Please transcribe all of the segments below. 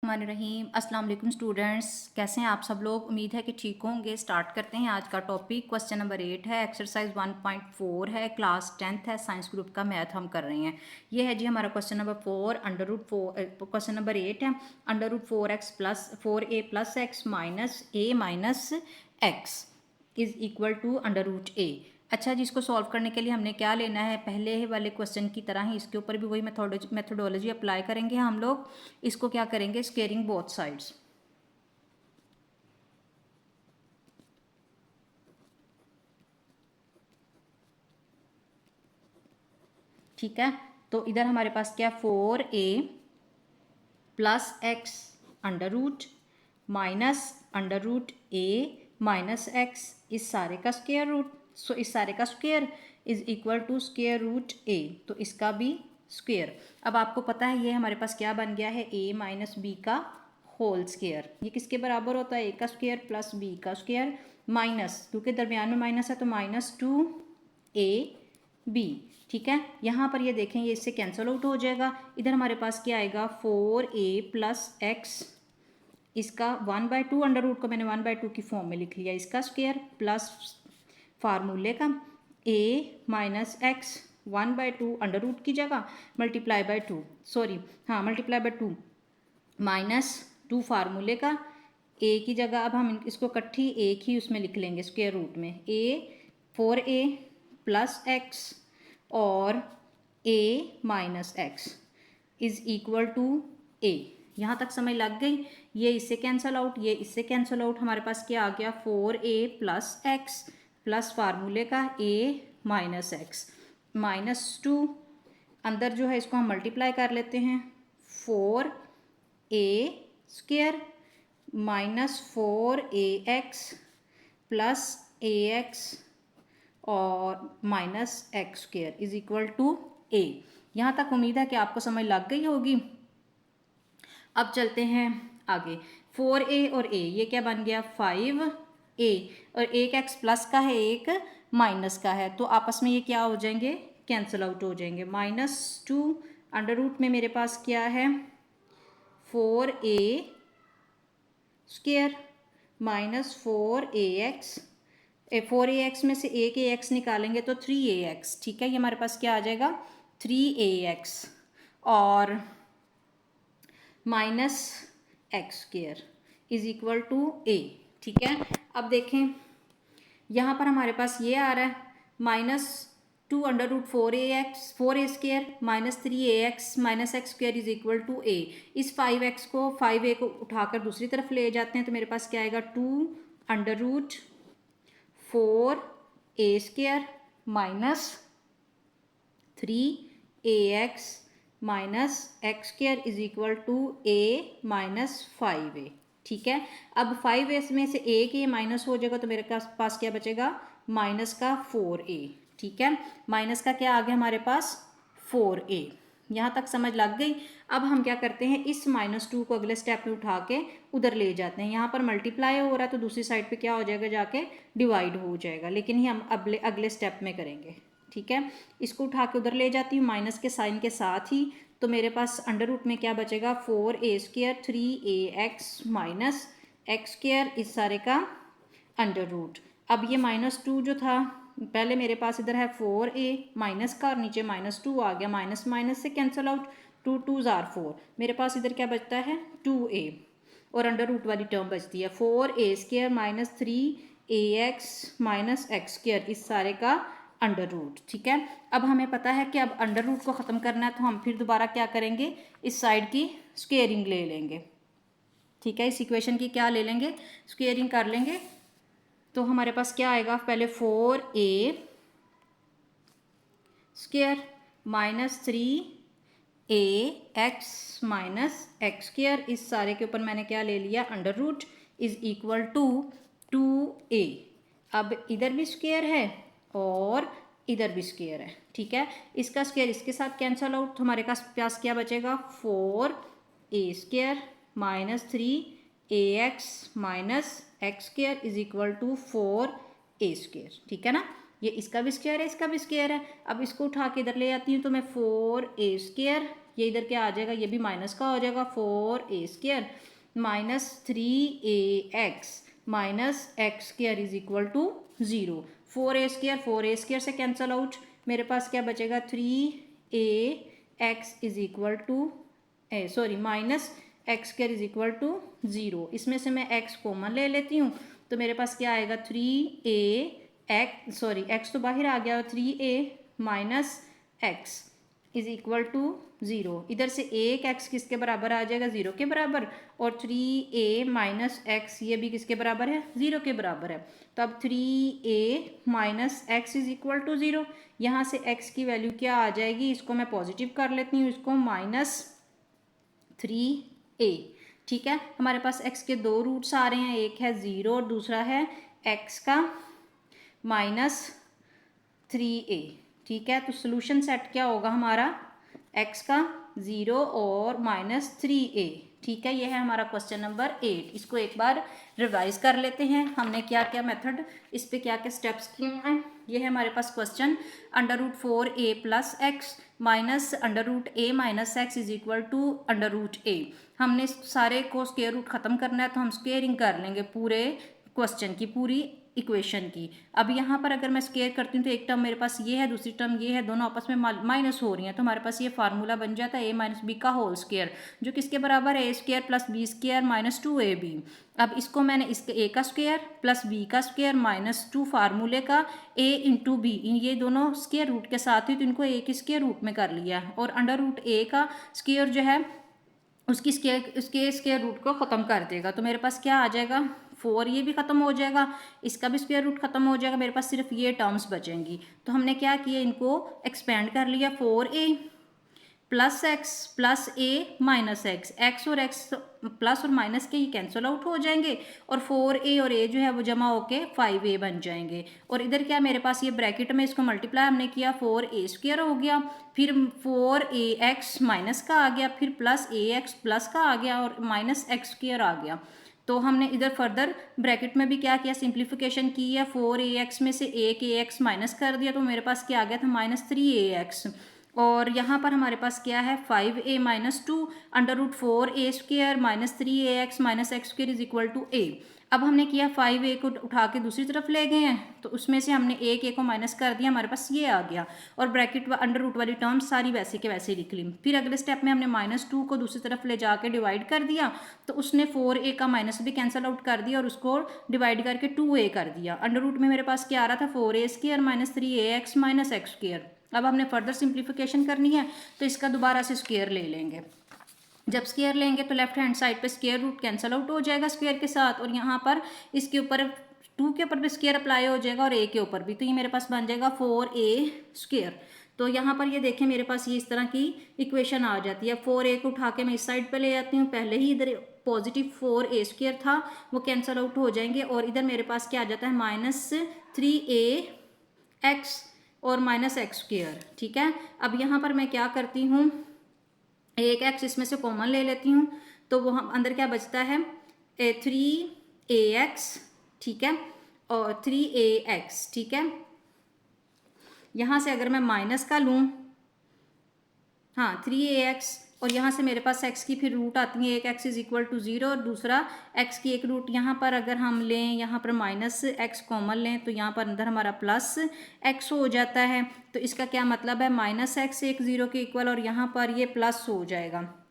रहीम अस्सलाम वालेकुम स्टूडेंट्स, कैसे हैं आप सब लोग। उम्मीद है कि ठीक होंगे। स्टार्ट करते हैं आज का टॉपिक। क्वेश्चन नंबर 8 है, एक्सरसाइज 1.4 है, क्लास 10th है, साइंस ग्रुप का मैथ हम कर रहे हैं। ये है जी हमारा क्वेश्चन नंबर 4 √4। क्वेश्चन नंबर 8 है √4x+4a+x minus a minus x is equal to √a। अच्छा जी, इसको सॉल्व करने के लिए हमने क्या लेना है, पहले वाले क्वेश्चन की तरह ही इसके ऊपर भी वही मेथोडोलॉजी अप्लाई करेंगे हम लोग। इसको क्या करेंगे, स्केयरिंग बोथ साइड्स। ठीक है, तो इधर हमारे पास क्या, 4a+x under root minus √a minus x, इस सारे का स्क्वायर रूट। सो इस सारे का square is equal to √a, तो इसका भी स्क्वायर। अब आपको पता है ये हमारे पास क्या बन गया है, a माइनस बी का होल स्क्वायर। ये किसके बराबर होता है, a का स्क्वायर प्लस b का स्क्वायर माइनस, क्योंकि दरमियान में माइनस है तो -2ab। ठीक है, यहाँ पर ये देखें, ये इससे कैंसिल आउट हो जाएगा। इधर हमारे पास क्या आएगा, 4a+x, इसका 1/2 अंडर रूट को मैंने 1/2 की फॉर्म में लिख लिया, इसका स्क्वायर प्लस फार्मूले का a minus x 1/2 under root की जगह मल्टीप्लाई बाय 2, मल्टीप्लाई बाय 2 -2 फार्मूले का a की जगह। अब हम इसको इकट्ठी एक ही उसमें लिख लेंगे स्क्वायर रूट में, a 4a+x और a minus x is equal to a। यहाँ तक समझ लग गई। ये इससे कैंसिल आउट, ये इससे कैंसिल आउट, हमारे पास क्या आ गया, 4a+x प्लस फार्मूले का a माइनस एक्स -2, अंदर जो है इसको हम मल्टीप्लाई कर लेते हैं, 4a² minus 4ax plus ax और minus x² is equal to a। यहाँ तक उम्मीद है कि आपको समझ लग गई होगी। अब चलते हैं आगे। 4a और a ये क्या बन गया, 5a, और एक x प्लस का है एक माइनस का है, तो आपस में ये क्या हो जाएंगे, कैंसिल आउट हो जाएंगे। -2 अंडर रूट में मेरे पास क्या है, 4a² माइनस 4ax, 4ax में से एक ax निकालेंगे तो 3ax। ठीक है, ये हमारे पास क्या आ जाएगा, 3ax और minus x² is equal to a। ठीक है, अब देखें यहाँ पर हमारे पास ये आ रहा है, -2 under root 4a² minus 3ax minus x² is equal to a। इस 5a को उठाकर दूसरी तरफ ले जाते हैं तो मेरे पास क्या आएगा, 2 under root 4a² minus 3ax minus x² is equal to a minus 5a। ठीक है, अब 5a में से एक a माइनस हो जाएगा तो मेरे पास क्या बचेगा, माइनस का 4a। ठीक है, माइनस का क्या आ गया हमारे पास, 4a। यहाँ तक समझ लग गई। अब हम क्या करते हैं, इस -2 को अगले स्टेप में उठा के उधर ले जाते हैं। यहाँ पर मल्टीप्लाई हो रहा है तो दूसरी साइड पे क्या हो जाएगा, जाके डिवाइड हो जाएगा, लेकिन ये हम अगले स्टेप में करेंगे। ठीक है, इसको उठा के उधर ले जाती हूँ माइनस के साइन के साथ ही, तो मेरे पास अंडर रूट में क्या बचेगा, 4a² 3ax माइनस x² इस सारे का अंडर रूट। अब ये -2 जो था, पहले मेरे पास इधर है 4a माइनस का और नीचे -2 आ गया, माइनस माइनस से कैंसिल आउट, 2 2s are 4, मेरे पास इधर क्या बचता है, 2a और अंडर रूट वाली टर्म बचती है 4a² minus 3ax minus x² इस सारे का अंडर रूट। ठीक है, अब हमें पता है कि अब अंडर रूट को ख़त्म करना है तो हम फिर दोबारा क्या करेंगे, इस साइड की स्क्वेयरिंग ले लेंगे। ठीक है, इस इक्वेशन की क्या ले लेंगे, स्क्वेयरिंग कर लेंगे। तो हमारे पास क्या आएगा, पहले 4a² minus 3ax minus x² इस सारे के ऊपर मैंने क्या ले लिया, under root is equal to 2a। अब इधर भी स्क्वायर है और इधर भी स्क्वायर है। ठीक है, इसका स्क्वायर इसके साथ कैंसिल आउट, तो हमारे पास क्या बचेगा, 4a² minus 3ax minus x² is equal to 4a²। ठीक है ना, ये इसका भी स्क्वायर है, इसका भी स्क्वायर है। अब इसको उठा के इधर ले आती हूँ तो मैं 4a² ये इधर क्या आ जाएगा, ये भी माइनस का हो जाएगा, 4a² minus 3ax minus x square is equal to 0। 4a² से कैंसल आउट, मेरे पास क्या बचेगा, 3ax is equal to sorry minus x square is equal to 0। इसमें से मैं x कॉमन ले लेती हूँ, तो मेरे पास क्या आएगा, 3x तो बाहर आ गया, 3a minus x is equal to 0। इधर से एक x किसके बराबर आ जाएगा, 0 के बराबर, और 3a माइनस एक्स ये भी किसके बराबर है, 0 के बराबर है। तो अब 3a minus x is equal to 0, यहाँ से x की वैल्यू क्या आ जाएगी, इसको मैं पॉजिटिव कर लेती हूँ, इसको -3a। ठीक है, हमारे पास x के दो रूट्स आ रहे हैं, एक है 0 और दूसरा है x का -3a। ठीक है, तो सोल्यूशन सेट क्या होगा हमारा, x का 0 और -3a। ठीक है, ये है हमारा क्वेश्चन नंबर 8। इसको एक बार रिवाइज कर लेते हैं, हमने क्या क्या मेथड, इस पे क्या क्या स्टेप्स किए हैं। ये है हमारे पास question, √4a + x minus √a minus x is equal to √a। हमने सारे को स्क्वायर रूट खत्म करना है, तो हम स्क्वेयरिंग कर लेंगे पूरे क्वेश्चन की, पूरी इक्वेशन की। अब यहाँ पर अगर मैं स्क्वायर करती हूँ तो एक टर्म मेरे पास ये है, दूसरी टर्म ये है, दोनों आपस में माइनस हो रही हैं, तो हमारे पास ये फार्मूला बन जाता है a माइनस बी का होल स्क्वायर, जो किसके बराबर है, a² + b² माइनस 2ab। अब इसको मैंने इसके a का स्क्वायर प्लस b का स्क्वायर माइनस 2 फार्मूले का a इंटू बी, ये दोनों स्क्वायर रूट के साथ ही, तो इनको a के स्क्वायर रूट में कर लिया, और √a का स्क्वायर जो है उसके स्क्वायर रूट को ख़त्म कर देगा। तो मेरे पास क्या आ जाएगा, 4, ये भी ख़त्म हो जाएगा, इसका भी स्क्वायर रूट ख़त्म हो जाएगा, मेरे पास सिर्फ ये टर्म्स बचेंगी। तो हमने क्या किया, इनको एक्सपेंड कर लिया, 4a + x + a minus x और x प्लस और माइनस के ही कैंसिल आउट हो जाएंगे, और 4a और a जो है वो जमा होके 5a बन जाएंगे। और इधर क्या मेरे पास ये ब्रैकेट में इसको मल्टीप्लाई हमने किया, 4a² हो गया, फिर 4ax माइनस का आ गया, फिर +ax प्लस का आ गया, और -x² आ गया। तो हमने इधर फर्दर ब्रैकेट में भी क्या किया, सिंप्लीफिकेशन की है, 4ax में से एक ax माइनस कर दिया, तो मेरे पास क्या आ गया था, -3ax। और यहाँ पर हमारे पास क्या है, 5a minus 2 √4a² minus 3ax minus x² is equal to a। अब हमने किया 5a को उठा के दूसरी तरफ ले गए हैं, तो उसमें से हमने एक a को माइनस कर दिया, हमारे पास ये आ गया, और ब्रैकेट अंडर रूट वाली टर्म सारी वैसे के वैसे लिख ली। फिर अगले स्टेप में हमने -2 को दूसरी तरफ ले जाके डिवाइड कर दिया, तो उसने 4a का माइनस भी कैंसिल आउट कर दिया, और उसको डिवाइड करके 2a कर दिया। अंडर रूट में मेरे पास क्या आ रहा था, 4a² minus 3ax minus x²। अब हमने फर्दर सिंप्लीफिकेशन करनी है, तो इसका दोबारा से स्क्वायर ले लेंगे। जब स्क्वायर लेंगे तो लेफ्ट हैंड साइड पे स्क्वायर रूट कैंसिल आउट हो जाएगा स्क्वायर के साथ, और यहाँ पर इसके ऊपर 2 के ऊपर भी स्क्वायर अप्लाई हो जाएगा और a के ऊपर भी, तो ये मेरे पास बन जाएगा 4a²। तो यहाँ पर ये देखें मेरे पास ये इस तरह की इक्वेशन आ जाती है। 4a को उठा के मैं इस साइड पे ले जाती हूँ, पहले ही इधर पॉजिटिव 4a² था, वो कैंसिल आउट हो जाएंगे, और इधर मेरे पास क्या आ जाता है, -3ax और -x²। ठीक है, अब यहाँ पर मैं क्या करती हूँ, एक x इसमें से कॉमन ले लेती हूँ, तो वो हम अंदर क्या बचता है, 3ax। ठीक है, और 3ax। ठीक है, यहाँ से अगर मैं माइनस का लूँ, हाँ 3ax, और यहाँ से मेरे पास x की फिर रूट आती है, एक x इज इक्वल टू 0 और दूसरा x की एक रूट, यहाँ पर अगर हम लें, यहाँ पर -x कॉमन लें, तो यहाँ पर अंदर हमारा +x हो जाता है। तो इसका क्या मतलब है, -x एक 0 के इक्वल, और यहाँ पर ये प्लस हो जाएगा,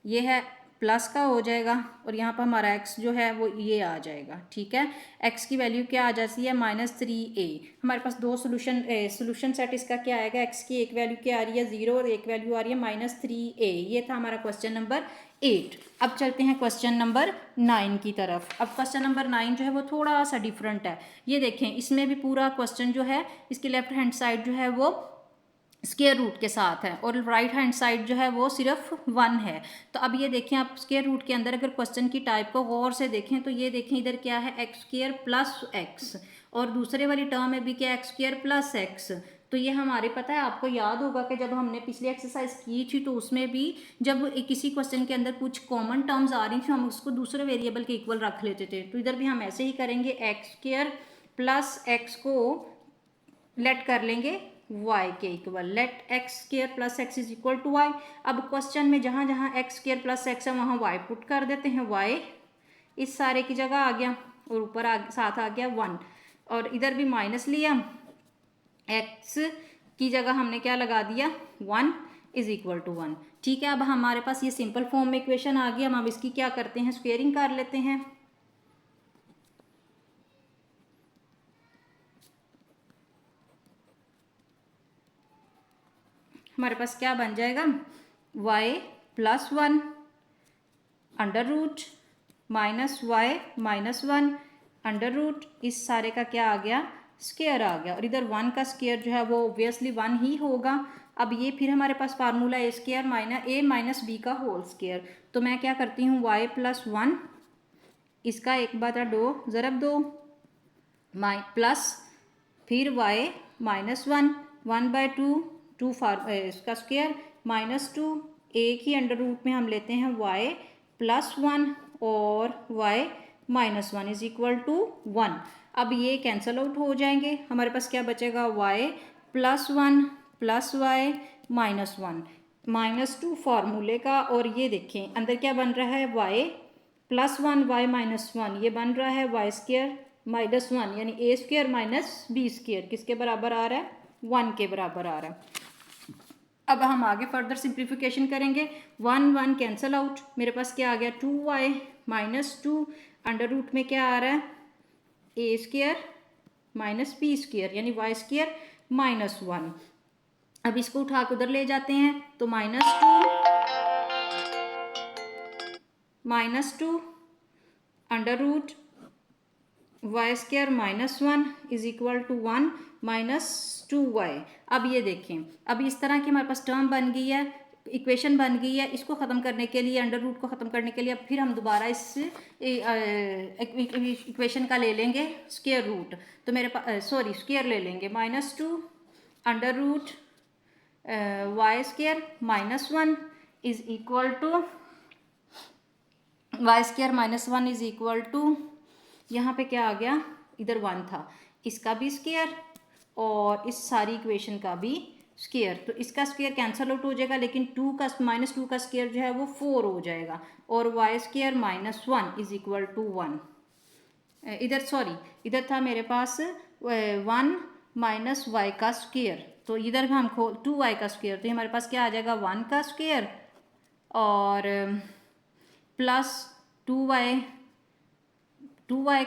ये है प्लस का हो जाएगा, और यहाँ पर हमारा x जो है वो ये आ जाएगा। ठीक है, x की वैल्यू क्या आ जाती है, -3a। हमारे पास दो सोल्यूशन सेट इसका क्या आएगा, x की एक वैल्यू क्या आ रही है, 0, और एक वैल्यू आ रही है -3a। ये था हमारा क्वेश्चन नंबर 8। अब चलते हैं क्वेश्चन नंबर 9 की तरफ। अब क्वेश्चन नंबर 9 जो है वो थोड़ा सा डिफरेंट है। ये देखें, इसमें भी पूरा क्वेश्चन जो है, इसकी लेफ्ट हैंड साइड जो है वो स्क्वायर रूट के साथ है, और राइट हैंड साइड जो है वो सिर्फ 1 है। तो अब ये देखें, आप स्क्वायर रूट के अंदर अगर क्वेश्चन की टाइप को गौर से देखें, तो ये देखें इधर क्या है, x² + x, और दूसरे वाली टर्म में भी क्या, x² + x। तो ये हमारे पता है, आपको याद होगा कि जब हमने पिछली एक्सरसाइज की थी, तो उसमें भी जब किसी क्वेश्चन के अंदर कुछ कॉमन टर्म्स आ रही थी, हम उसको दूसरे वेरिएबल के इक्वल रख लेते थे। तो इधर भी हम ऐसे ही करेंगे, x² + x को लेट कर लेंगे वाई के equal, let x square plus x is equal to y. अब क्वेश्चन में जहाँ जहाँ एक्स स्क्वायर प्लस एक्स है वहाँ वाई पुट कर देते हैं, वाई इस सारे की जगह आ गया और ऊपर साथ आ गया 1, और इधर भी माइनस लिया, एक्स की जगह हमने क्या लगा दिया 1 इज इक्वल टू 1। ठीक है, अब हमारे पास ये सिंपल फॉर्म में इक्वेशन आ गई। हम अब इसकी क्या करते हैं, स्क्वेयरिंग कर लेते हैं। हमारे पास क्या बन जाएगा, y plus 1 under root minus y minus 1 under root, इस सारे का क्या आ गया, स्क्वायर आ गया, और इधर 1 का स्क्वायर जो है वो ऑब्वियसली 1 ही होगा। अब ये फिर हमारे पास फार्मूला ए स्क्वायर माइनस बी का होल स्क्वायर। तो मैं क्या करती हूँ, y प्लस 1 इसका एक बार दो ज़रब दो प्लस फिर y माइनस 1/2 2 इसका स्क्वायर माइनस 2, एक ही अंडर रूट में हम लेते हैं y प्लस 1 और y minus 1 is equal to 1। अब ये कैंसल आउट हो जाएंगे, हमारे पास क्या बचेगा, y plus 1 plus y minus 1 -2 फार्मूले का, और ये देखें अंदर क्या बन रहा है, y प्लस 1 y माइनस 1, ये बन रहा है y स्क्वायर माइनस 1, यानी ए स्क्वायर माइनस बी स्क्वायर किसके बराबर आ रहा है, 1 के बराबर आ रहा है। अब हम आगे फर्दर सिंप्लीफिकेशन करेंगे, 1 1 कैंसल आउट, मेरे पास क्या आ गया 2y माइनस 2 अंडर रूट में क्या आ रहा है, ए स्क्वायर माइनस बी स्क्वायर यानी वाई स्क्वायर माइनस 1। अब इसको उठा के उधर ले जाते हैं तो -2 under root y square minus 1 is equal to 1 -2y। अब ये देखें, अब इस तरह की हमारे पास टर्म बन गई है, इक्वेशन बन गई है। इसको ख़त्म करने के लिए, अंडर रूट को ख़त्म करने के लिए अब फिर हम दोबारा इस इक्वेशन का ले लेंगे स्क्वायर रूट। तो मेरे पास स्क्वायर ले लेंगे, -2 under root y square minus 1 is equal to y square minus 1 is equal to, यहाँ पे क्या आ गया, इधर 1 था, इसका भी स्क्वायर और इस सारी इक्वेशन का भी स्क्वायर। तो इसका स्क्वायर कैंसल आउट हो जाएगा, लेकिन -2 का स्क्वायर जो है वो 4 हो जाएगा, और y square minus 1 is equal to 1। इधर था मेरे पास 1 माइनस वाई का स्क्वायर, तो इधर हम 2y का स्क्वायर, तो हमारे पास क्या आ जाएगा 1 का स्क्वायर और प्लस 2y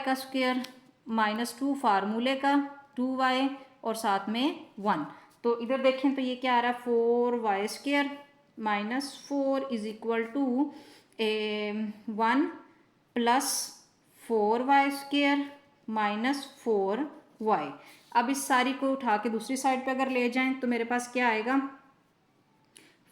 का स्क्वायर -2 फार्मूले का 2y और साथ में 1। तो इधर देखें तो ये क्या आ रहा है, 4y square -4 is equal to 1 plus 4y square -4y। अब इस सारी को उठा के दूसरी साइड पे अगर ले जाएं तो मेरे पास क्या आएगा,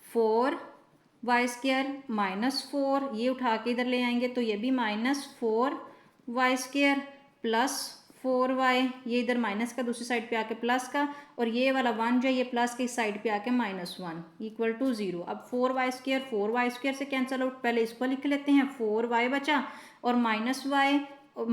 4y स्क्वायर -4, ये उठा के इधर ले आएंगे तो ये भी -4y स्क्वायर प्लस 4y, ये इधर माइनस का दूसरी साइड पे आके प्लस का, और ये वाला 1 जो है ये प्लस के इस साइड पे आके -1 इक्वल टू 0। अब 4y स्क्वायर से कैंसिल आउट, पहले इसको लिख लेते हैं, 4y बचा और -4 और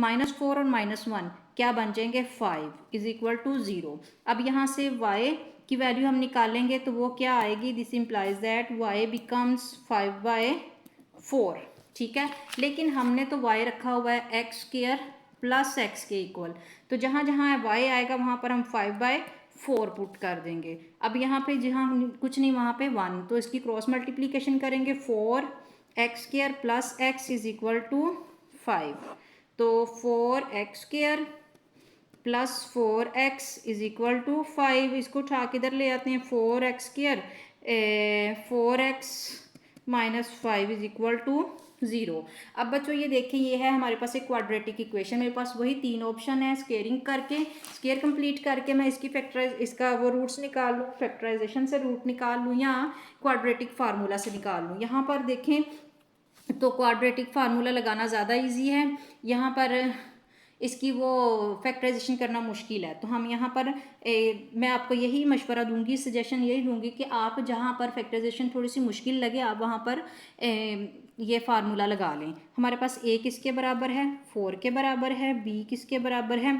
-1 क्या बन जाएंगे 5 इज इक्वल टू 0। अब यहाँ से y की वैल्यू हम निकालेंगे तो वो क्या आएगी, this implies that y becomes 5/4। ठीक है, लेकिन हमने तो y रखा हुआ है x स्क्वायर प्लस x के इक्वल, तो जहाँ जहाँ y आएगा वहाँ पर हम 5/4 पुट कर देंगे। अब यहाँ पे जहाँ कुछ नहीं वहाँ पे 1, तो इसकी क्रॉस मल्टीप्लीकेशन करेंगे, 4x square plus x is equal to 5, तो 4x square plus 4x is equal to 5, इसको उठा के इधर ले आते हैं, 4x square 4x minus 5 is equal to 0। अब बच्चों ये देखें, ये है हमारे पास एक क्वाड्रेटिक इक्वेशन, मेरे पास वही 3 ऑप्शन है, स्क्वेयर कंप्लीट करके मैं इसका वो रूट्स निकाल लूँ, फैक्टराइजेशन से रूट निकाल लूँ या क्वाड्रेटिक फार्मूला से निकाल लूँ। यहाँ पर देखें तो क्वाड्रेटिक फार्मूला लगाना ज़्यादा इजी है, यहाँ पर इसकी वो फैक्टराइजेशन करना मुश्किल है। तो हम यहाँ पर मैं आपको यही मशवरा दूंगी, सजेशन यही दूंगी कि आप जहाँ पर फैक्टराइजेशन थोड़ी सी मुश्किल लगे आप वहाँ पर ये फार्मूला लगा लें। हमारे पास a किसके बराबर है, 4 के बराबर है, b किसके बराबर है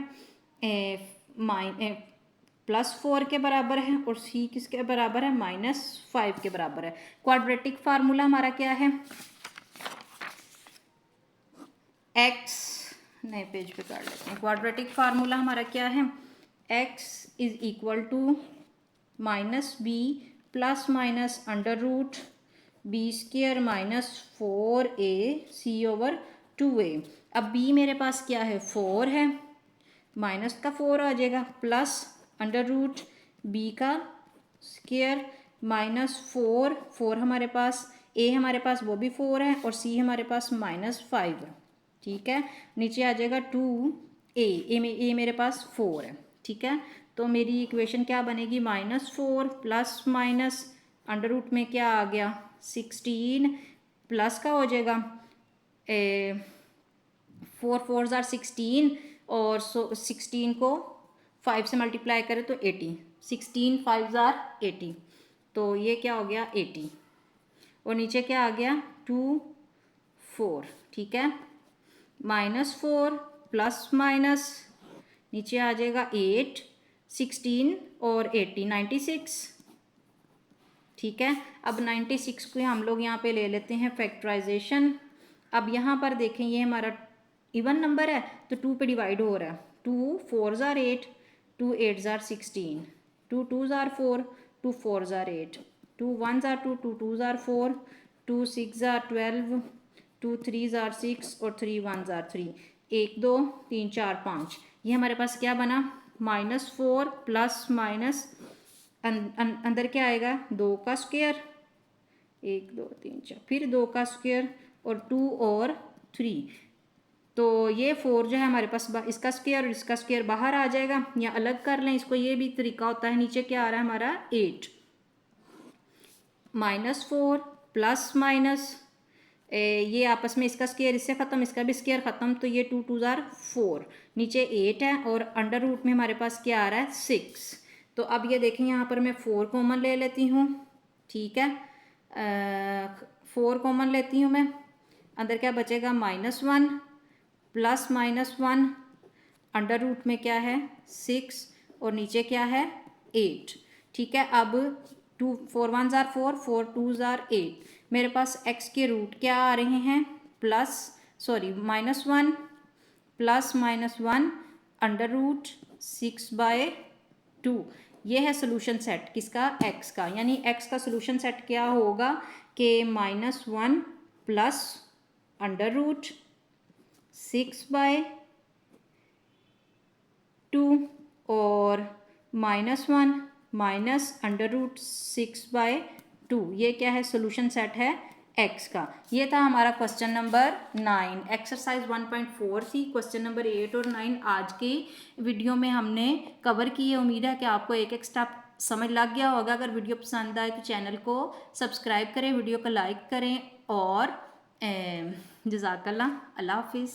+4 के बराबर है और c किसके बराबर है, -5 के बराबर है। क्वाड्रेटिक फार्मूला हमारा क्या है, x, नए पेज पे कर लेते हैं। क्वाड्रेटिक फार्मूला हमारा क्या है, x is equal to -b plus minus √b² -4ac/2a। अब b मेरे पास क्या है, 4 है, माइनस का 4 आ जाएगा, प्लस √b² -4 हमारे पास, a हमारे पास वो भी 4 है और c हमारे पास -5 है। ठीक है, नीचे आ जाएगा 2a मेरे पास 4 है। ठीक है, तो मेरी इक्वेशन क्या बनेगी, -4 प्लस माइनस √ में क्या आ गया 16 प्लस का हो जाएगा 4 4 ज़ार 16 और 16 को 5 से मल्टीप्लाई करें तो 80, 16 5 ज़ार 80, तो ये क्या हो गया 80 और नीचे क्या आ गया 2 4। ठीक है, -4 प्लस माइनस नीचे आ जाएगा 8 16 और 80 96। ठीक है, अब 96 को हम लोग यहाँ पे ले लेते हैं फैक्टराइजेशन। अब यहाँ पर देखें ये हमारा इवन नंबर है तो 2 पे डिवाइड हो रहा है, 2 4 ज़ार 8, 2 8 ज़ार 16, 2 2 ज़ार 4, 2 4 ज़ार 8, 2 1 ज़ार 2, 2 2 ज़ार 4, 2 6 ज़ार 12, 2 3 ज़ार 6 और 3 1 ज़ार 3, 1 2 3 4 5। ये हमारे पास क्या बना, -4 प्लस माइनस अंदर क्या आएगा 2 का स्क्वायर, 1 2 3 4, फिर 2 का स्क्वायर और 2 और 3, तो ये 4 जो है हमारे पास इसका स्क्वायर और इसका स्क्वायर बाहर आ जाएगा या अलग कर लें इसको, ये भी तरीका होता है। नीचे क्या आ रहा है हमारा 8, -4 प्लस माइनस ये आपस में इसका स्क्वायर इससे ख़त्म, इसका भी स्क्वायर ख़त्म, तो ये 2 2 ज़ार 4, नीचे 8 है और √ में हमारे पास क्या आ रहा है 6। तो अब ये देखें यहाँ पर मैं 4 कॉमन ले लेती हूँ। ठीक है, 4 कॉमन लेती हूँ मैं, अंदर क्या बचेगा -1 प्लस -1 √ में क्या है 6 और नीचे क्या है 8। ठीक है, अब 2 4 1 ज़ार 4, 4 2 ज़ार 8, मेरे पास x के रूट क्या आ रहे हैं -1 प्लस -1 √6/2। ये है सोल्यूशन सेट किसका, x का, यानी x का सोल्यूशन सेट क्या होगा कि -1 प्लस √6/2 और -1 माइनस √6/2। ये क्या है, सोल्यूशन सेट है x का। ये था हमारा क्वेश्चन नंबर 9। एक्सरसाइज 1.4 थी। क्वेश्चन नंबर 8 और 9 आज की वीडियो में हमने कवर की है। उम्मीद है कि आपको एक एक स्टेप समझ लग गया होगा। अगर वीडियो पसंद आए तो चैनल को सब्सक्राइब करें, वीडियो को लाइक करें और जज़ाकल्लाह, अल्लाह हाफिज़।